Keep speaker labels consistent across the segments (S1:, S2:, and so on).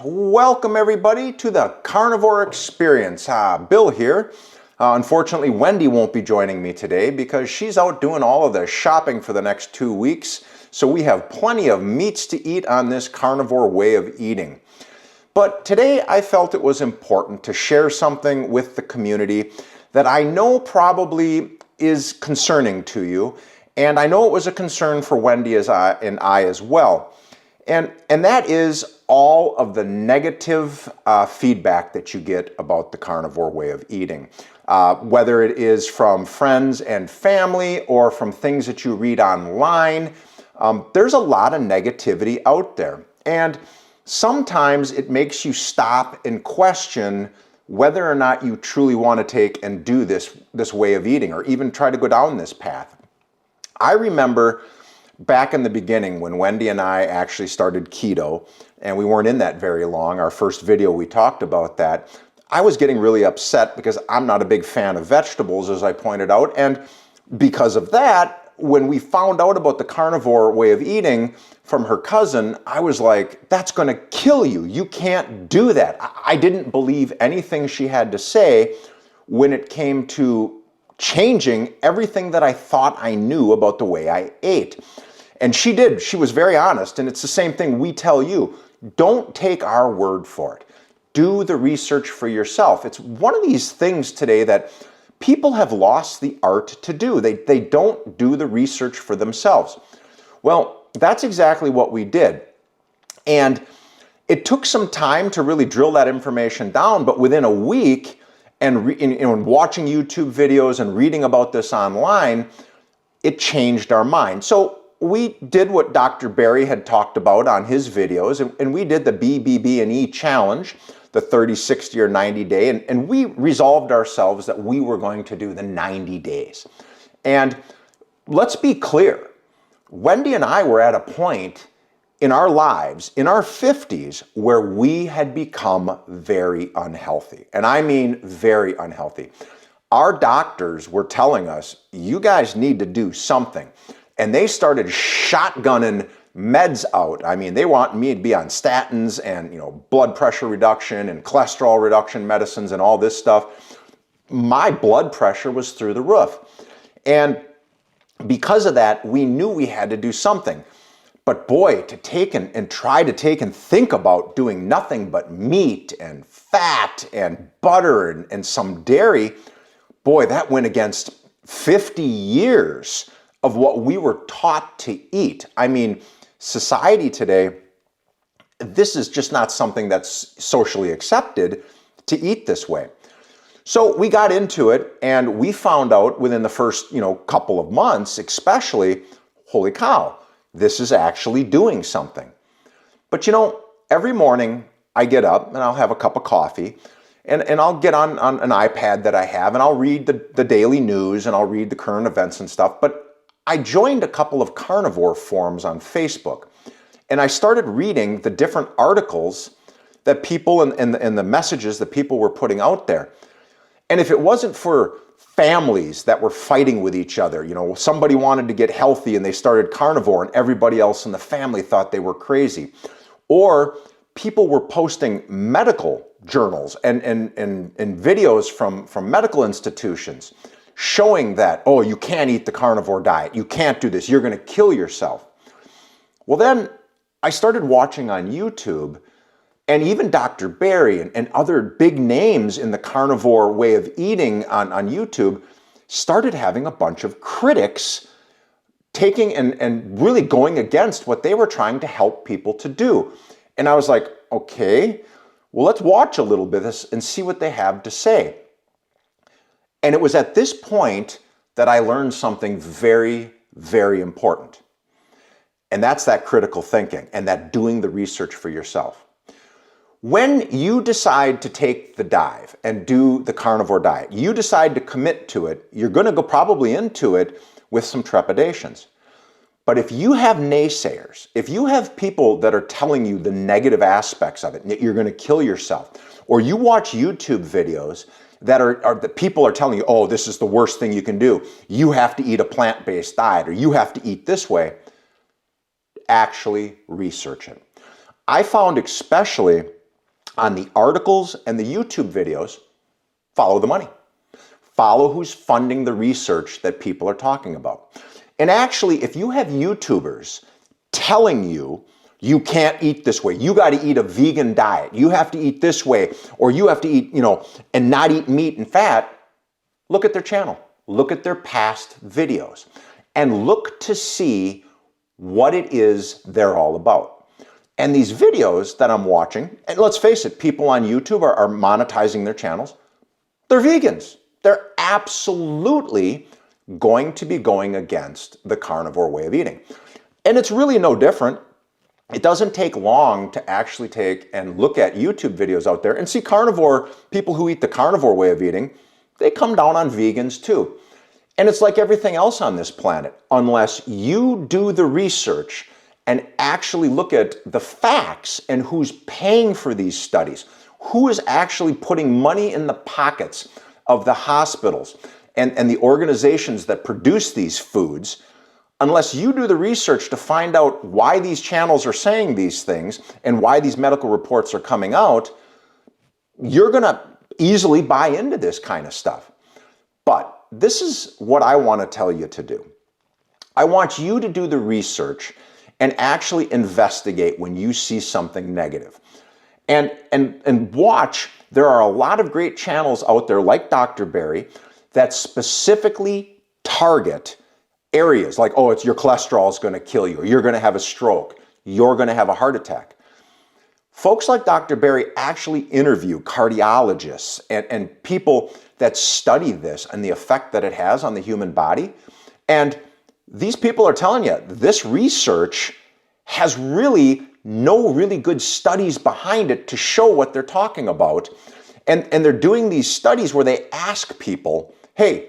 S1: Welcome everybody to the Carnivore Experience. Bill here. Unfortunately, Wendy won't be joining me today because she's out doing all of the shopping for the next 2 weeks. So we have plenty of meats to eat on this carnivore way of eating. But today I felt it was important to share something with the community that I know probably is concerning to you. And I know it was a concern for Wendy and I as well. And that is all of the negative feedback that you get about the carnivore way of eating. Whether it is from friends and family or from things that you read online, there's a lot of negativity out there. And sometimes it makes you stop and question whether or not you truly want to take and do this way of eating or even try to go down this path. I remember back in the beginning when Wendy and I actually started keto, and we weren't in that very long, our first video we talked about that, I was getting really upset because I'm not a big fan of vegetables, as I pointed out, and because of that, when we found out about the carnivore way of eating from her cousin, I was like, that's going to kill you. You can't do that. I didn't believe anything she had to say when it came to changing everything that I thought I knew about the way I ate. And she did. She was very honest. And it's the same thing we tell you. Don't take our word for it. Do the research for yourself. It's one of these things today that people have lost the art to do. They don't do the research for themselves. Well, that's exactly what we did. And it took some time to really drill that information down, but within a week, and watching YouTube videos and reading about this online, it changed our mind. So we did what Dr. Barry had talked about on his videos, and we did the BBBE challenge, the 30, 60, or 90 day, and we resolved ourselves that we were going to do the 90 days. And let's be clear, Wendy and I were at a point in our lives, in our 50s, where we had become very unhealthy. And I mean very unhealthy. Our doctors were telling us, you guys need to do something. And they started shotgunning meds out. I mean, they want me to be on statins and, blood pressure reduction and cholesterol reduction medicines and all this stuff. My blood pressure was through the roof. And because of that, we knew we had to do something. But boy, to take and try to take and think about doing nothing but meat and fat and butter and some dairy, boy, that went against 50 years of what we were taught to eat. I mean, society today, this is just not something that's socially accepted to eat this way. So we got into it and we found out within the first, couple of months, especially, holy cow, this is actually doing something. But every morning I get up and I'll have a cup of coffee and I'll get on an iPad that I have and I'll read the daily news and I'll read the current events and stuff. But I joined a couple of carnivore forums on Facebook and I started reading the different articles that people and the messages that people were putting out there. And if it wasn't for families that were fighting with each other, somebody wanted to get healthy and they started carnivore and everybody else in the family thought they were crazy. Or people were posting medical journals and videos from medical institutions showing that, oh, you can't eat the carnivore diet. You can't do this. You're going to kill yourself. Well, then I started watching on YouTube, and even Dr. Barry and other big names in the carnivore way of eating on YouTube started having a bunch of critics taking and really going against what they were trying to help people to do. And I was like, okay, well, let's watch a little bit of this and see what they have to say. And it was at this point that I learned something very, very important. And that's that critical thinking and that doing the research for yourself. When you decide to take the dive and do the carnivore diet, you decide to commit to it, you're going to go probably into it with some trepidations. But if you have naysayers, if you have people that are telling you the negative aspects of it, that you're going to kill yourself, or you watch YouTube videos that people are telling you, oh, this is the worst thing you can do. You have to eat a plant-based diet, or you have to eat this way. Actually research it. I found especially On the articles and the YouTube videos, follow the money. Follow who's funding the research that people are talking about. And actually, if you have YouTubers telling you, you can't eat this way, you got to eat a vegan diet, you have to eat this way, or you have to eat, and not eat meat and fat, look at their channel. Look at their past videos and look to see what it is they're all about. And these videos that I'm watching, and let's face it, people on YouTube are monetizing their channels. They're vegans. They're absolutely going to be going against the carnivore way of eating. And it's really no different. It doesn't take long to actually take and look at YouTube videos out there and see carnivore, people who eat the carnivore way of eating, they come down on vegans too. And it's like everything else on this planet. Unless you do the research and actually look at the facts and who's paying for these studies, who is actually putting money in the pockets of the hospitals and the organizations that produce these foods, unless you do the research to find out why these channels are saying these things and why these medical reports are coming out, you're going to easily buy into this kind of stuff. But this is what I want to tell you to do. I want you to do the research and actually investigate when you see something negative. And watch, there are a lot of great channels out there like Dr. Berry that specifically target areas like, oh, it's your cholesterol is going to kill you, or you're going to have a stroke, you're going to have a heart attack. Folks like Dr. Berry actually interview cardiologists and people that study this and the effect that it has on the human body. And these people are telling you this research has really no really good studies behind it to show what they're talking about. And they're doing these studies where they ask people, hey,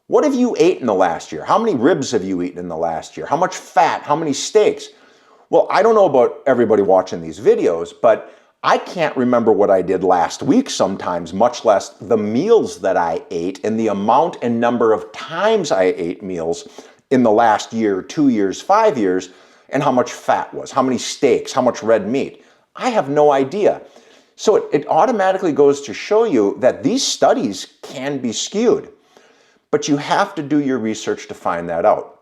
S1: what have you eaten in the last year? How many ribs have you eaten in the last year? How much fat? How many steaks? Well, I don't know about everybody watching these videos, but I can't remember what I did last week sometimes, much less the meals that I ate and the amount and number of times I ate meals in the last year, 2 years, 5 years, and how much fat was, how many steaks, how much red meat. I have no idea. So it automatically goes to show you that these studies can be skewed, but you have to do your research to find that out.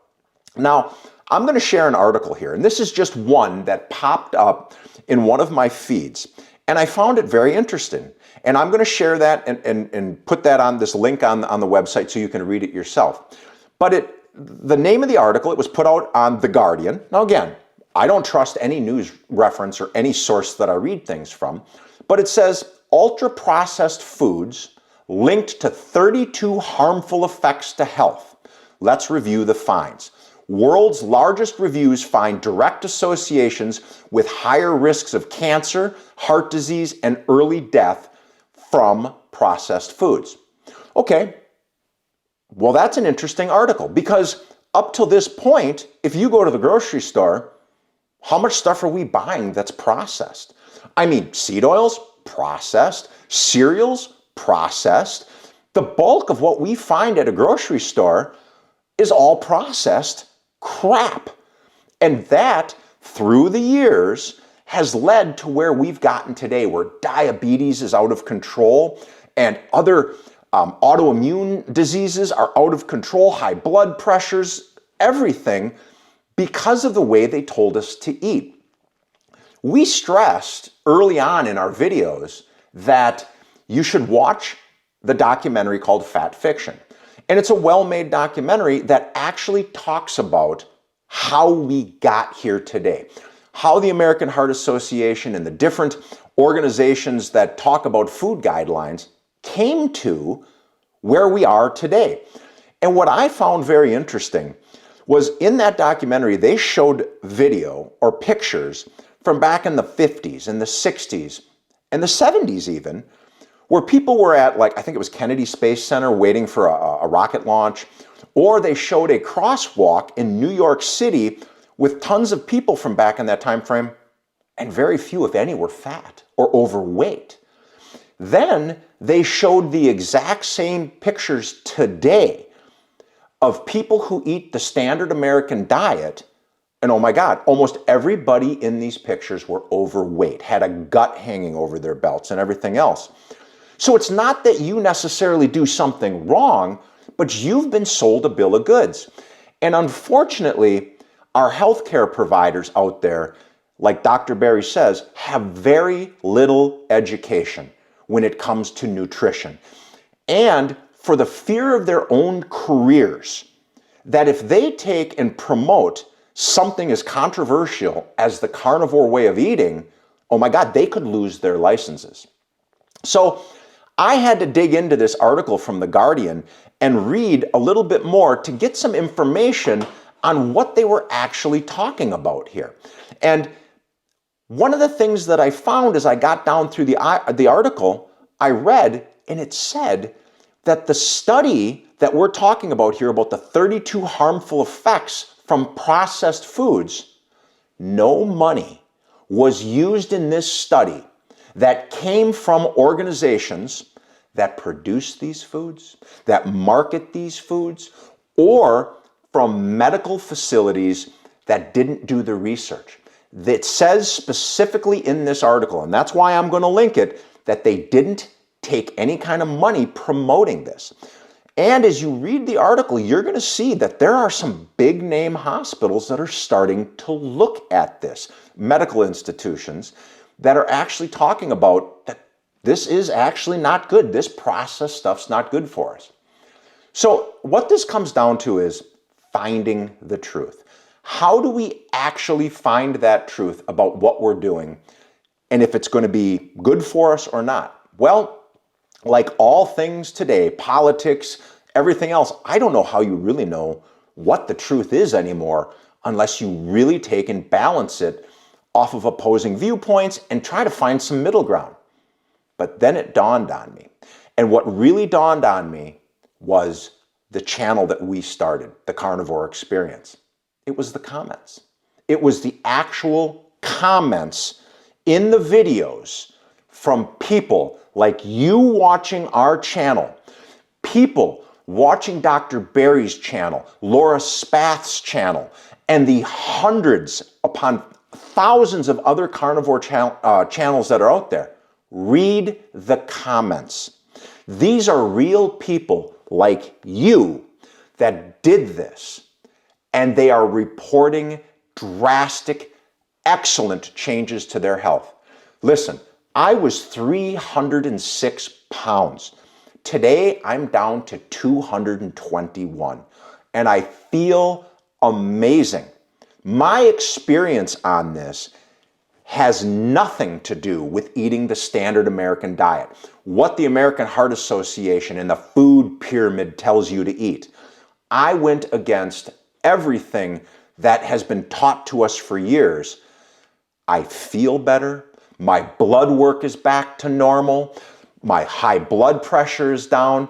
S1: Now, I'm going to share an article here, and this is just one that popped up in one of my feeds, and I found it very interesting. And I'm going to share that and put that on this link on the website so you can read it yourself. But the name of the article, it was put out on The Guardian. Now again, I don't trust any news reference or any source that I read things from, but it says, ultra-processed foods linked to 32 harmful effects to health. Let's review the finds. World's largest reviews find direct associations with higher risks of cancer, heart disease, and early death from processed foods. Okay, well, that's an interesting article because up till this point, if you go to the grocery store, how much stuff are we buying that's processed? I mean, seed oils, processed, cereals, processed. The bulk of what we find at a grocery store is all processed crap. And that, through the years, has led to where we've gotten today, where diabetes is out of control and other autoimmune diseases are out of control, high blood pressures, everything because of the way they told us to eat. We stressed early on in our videos that you should watch the documentary called Fat Fiction. And it's a well-made documentary that actually talks about how we got here today, how the American Heart Association and the different organizations that talk about food guidelines came to where we are today. And what I found very interesting was in that documentary, they showed video or pictures from back in the 50s and the 60s and the 70s even, where people were at, like, I think it was Kennedy Space Center waiting for a rocket launch, or they showed a crosswalk in New York City with tons of people from back in that time frame, and very few, if any, were fat or overweight. Then they showed the exact same pictures today of people who eat the standard American diet, And oh my God, almost everybody in these pictures were overweight, had a gut hanging over their belts and everything else. So it's not that you necessarily do something wrong, but you've been sold a bill of goods. And unfortunately, our healthcare providers out there, like Dr. Berry says, have very little education when it comes to nutrition. And for the fear of their own careers, that if they take and promote something as controversial as the carnivore way of eating, oh my God, they could lose their licenses. So I had to dig into this article from The Guardian and read a little bit more to get some information on what they were actually talking about here. And one of the things that I found as I got down through the article, I read, and it said that the study that we're talking about here about the 32 harmful effects from processed foods, no money was used in this study that came from organizations that produce these foods, that market these foods, or from medical facilities that didn't do the research. It says specifically in this article, and that's why I'm going to link it, that they didn't take any kind of money promoting this. And as you read the article, you're going to see that there are some big name hospitals that are starting to look at this, medical institutions that are actually talking about that this is actually not good. This processed stuff's not good for us. So what this comes down to is finding the truth. How do we actually find that truth about what we're doing and if it's going to be good for us or not? Well, like all things today, politics, everything else, I don't know how you really know what the truth is anymore unless you really take and balance it off of opposing viewpoints and try to find some middle ground. But then it dawned on me. And what really dawned on me was the channel that we started, the Carnivore Experience. It was the comments. It was the actual comments in the videos from people like you watching our channel, people watching Dr. Berry's channel, Laura Spath's channel, and the hundreds upon thousands of other carnivore channels that are out there. Read the comments. These are real people like you that did this, and they are reporting drastic, excellent changes to their health. Listen, I was 306 pounds. Today, I'm down to 221, and I feel amazing. My experience on this has nothing to do with eating the standard American diet, what the American Heart Association and the food pyramid tells you to eat. I went against everything that has been taught to us for years. I feel better. My blood work is back to normal. My high blood pressure is down.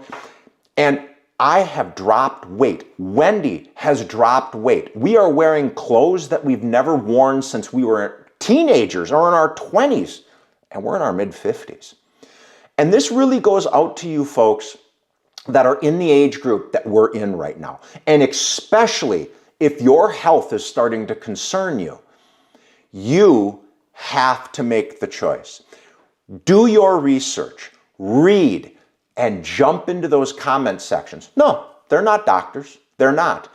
S1: And I have dropped weight. Wendy has dropped weight. We are wearing clothes that we've never worn since we were teenagers or in our 20s. And we're in our mid-50s. And this really goes out to you folks that are in the age group that we're in right now. And especially if your health is starting to concern you, you have to make the choice. Do your research, read, and jump into those comment sections. No, they're not doctors. They're not.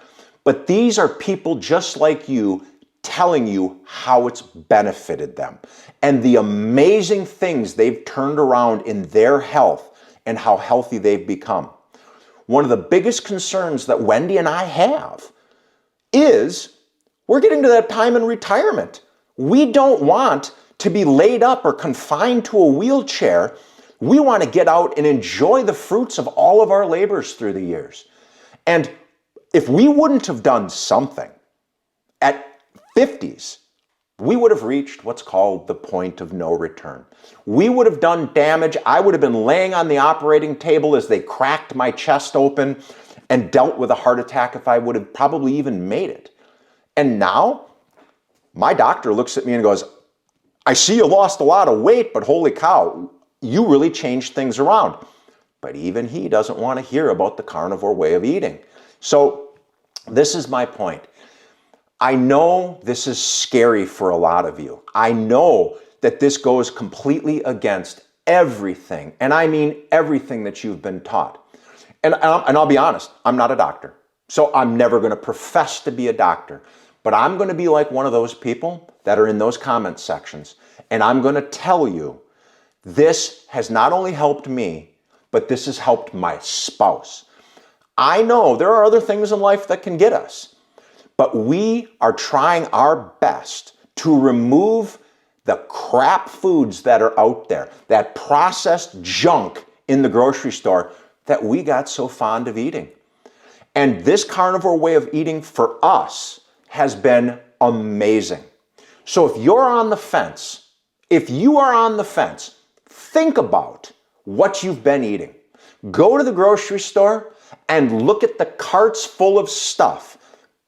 S1: But these are people just like you telling you how it's benefited them and the amazing things they've turned around in their health and how healthy they've become. One of the biggest concerns that Wendy and I have is we're getting to that time in retirement. We don't want to be laid up or confined to a wheelchair. We want to get out and enjoy the fruits of all of our labors through the years. And if we wouldn't have done something at 50s, we would have reached what's called the point of no return. We would have done damage. I would have been laying on the operating table as they cracked my chest open and dealt with a heart attack if I would have probably even made it. And now, my doctor looks at me and goes, I see you lost a lot of weight, but holy cow, you really changed things around. But even he doesn't want to hear about the carnivore way of eating. So this is my point. I know this is scary for a lot of you. I know that this goes completely against everything, and I mean everything that you've been taught. And I'll be honest, I'm not a doctor. So I'm never going to profess to be a doctor. But I'm going to be like one of those people that are in those comment sections. And I'm going to tell you, this has not only helped me, but this has helped my spouse. I know there are other things in life that can get us, but we are trying our best to remove the crap foods that are out there, that processed junk in the grocery store that we got so fond of eating. And this carnivore way of eating for us has been amazing. So if you're on the fence, if you are on the fence, think about what you've been eating. Go to the grocery store and look at the carts full of stuff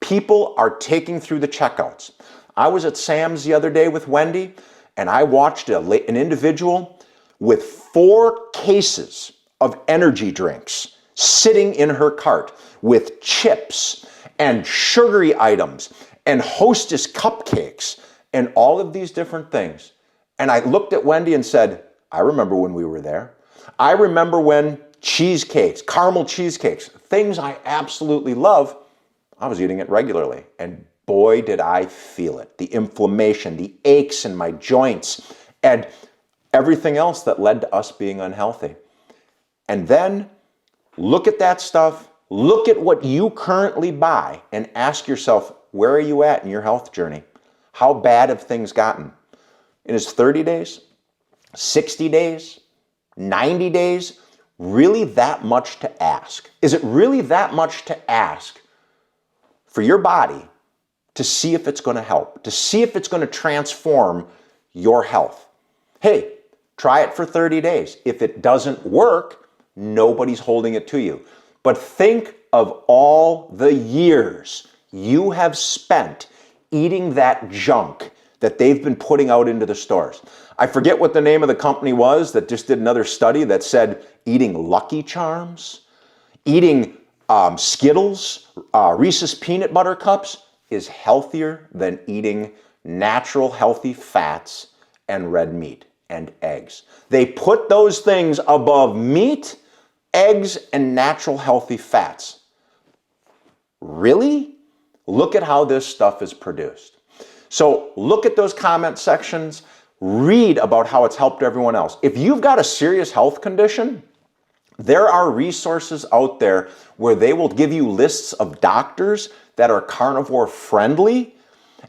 S1: people are taking through the checkouts. I was at Sam's the other day with Wendy, and I watched an individual with 4 cases of energy drinks sitting in her cart with chips and sugary items and Hostess cupcakes and all of these different things. And I looked at Wendy and said, I remember when we were there. I remember when cheesecakes, caramel cheesecakes, things I absolutely love, I was eating it regularly. And boy, did I feel it. The inflammation, the aches in my joints, and everything else that led to us being unhealthy. And then look at that stuff, look at what you currently buy, and ask yourself, where are you at in your health journey? How bad have things gotten? And is 30 days, 60 days, 90 days really that much to ask? Is it really that much to ask for your body to see if it's going to help, to see if it's going to transform your health? Hey, try it for 30 days. If it doesn't work, nobody's holding it to you. But think of all the years you have spent eating that junk that they've been putting out into the stores. I forget what the name of the company was that just did another study that said eating Lucky Charms, eating Skittles, Reese's peanut butter cups is healthier than eating natural healthy fats and red meat and eggs. They put those things above meat, eggs, and natural healthy fats. Really? Look at how this stuff is produced. So look at those comment sections, read about how it's helped everyone else. If you've got a serious health condition, there are resources out there where they will give you lists of doctors that are carnivore friendly,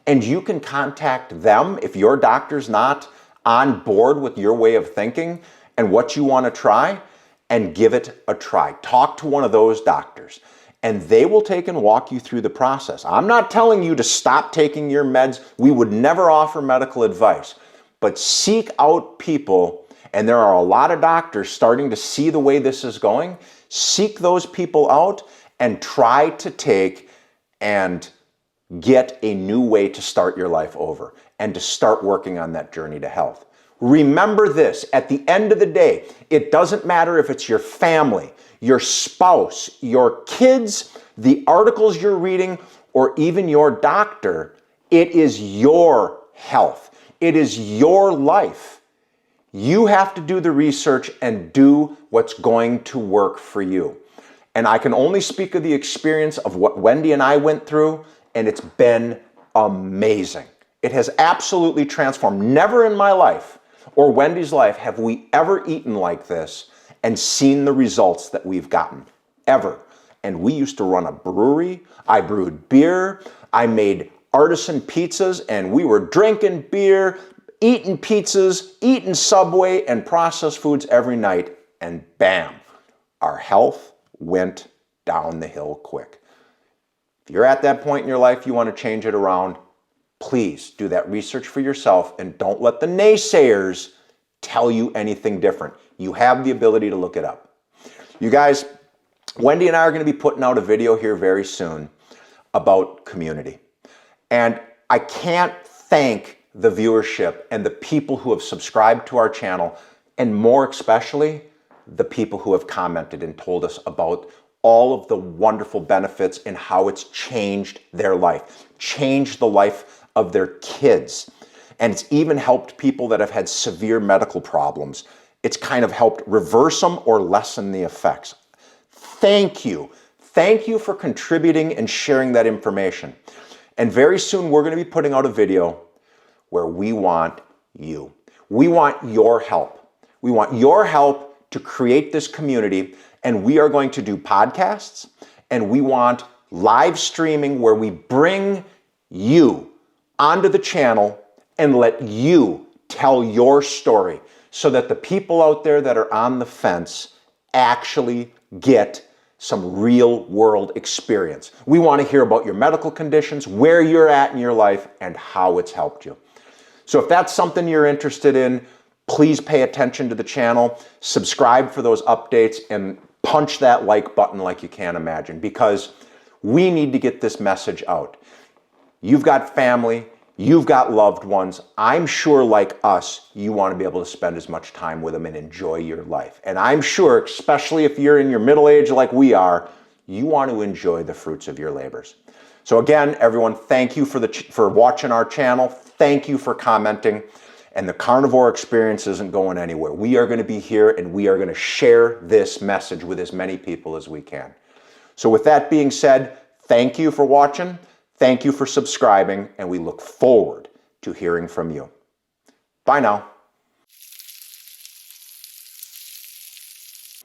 S1: and you can contact them if your doctor's not on board with your way of thinking and what you want to try, and give it a try. Talk to one of those doctors, and they will take and walk you through the process. I'm not telling you to stop taking your meds. We would never offer medical advice, but seek out people, and there are a lot of doctors starting to see the way this is going. Seek those people out and try to take and get a new way to start your life over and to start working on that journey to health. Remember this, at the end of the day, it doesn't matter if it's your family, your spouse, your kids, the articles you're reading, or even your doctor. It is your health. It is your life. You have to do the research and do what's going to work for you. And I can only speak of the experience of what Wendy and I went through, and it's been amazing. It has absolutely transformed. Never in my life or Wendy's life have we ever eaten like this and seen the results that we've gotten, ever. And we used to run a brewery. I brewed beer. I made artisan pizzas, and we were drinking beer, eating pizzas, eating Subway and processed foods every night, and bam, our health went down the hill quick. If you're at that point in your life, you want to change it around, please do that research for yourself and don't let the naysayers tell you anything different. You have the ability to look it up. You guys, Wendy and I are going to be putting out a video here very soon about community. And I can't thank the viewership and the people who have subscribed to our channel, and more especially, the people who have commented and told us about all of the wonderful benefits and how it's changed their life, changed the life of their kids. And it's even helped people that have had severe medical problems. It's kind of helped reverse them or lessen the effects. Thank you. Thank you for contributing and sharing that information. And very soon we're going to be putting out a video where we want you. We want your help. We want your help to create this community, and we are going to do podcasts, and we want live streaming where we bring you onto the channel and let you tell your story so that the people out there that are on the fence actually get some real world experience. We want to hear about your medical conditions, where you're at in your life, and how it's helped you. So if that's something you're interested in, please pay attention to the channel, subscribe for those updates, and punch that like button like you can't imagine, because we need to get this message out. You've got family, you've got loved ones. I'm sure, like us, you want to be able to spend as much time with them and enjoy your life. And I'm sure, especially if you're in your middle age like we are, you want to enjoy the fruits of your labors. So again, everyone, thank you for watching our channel. Thank you for commenting. And the Carnivore experience isn't going anywhere. We are going to be here, and we are going to share this message with as many people as we can. So with that being said, thank you for watching. Thank you for subscribing, and we look forward to hearing from you. Bye now.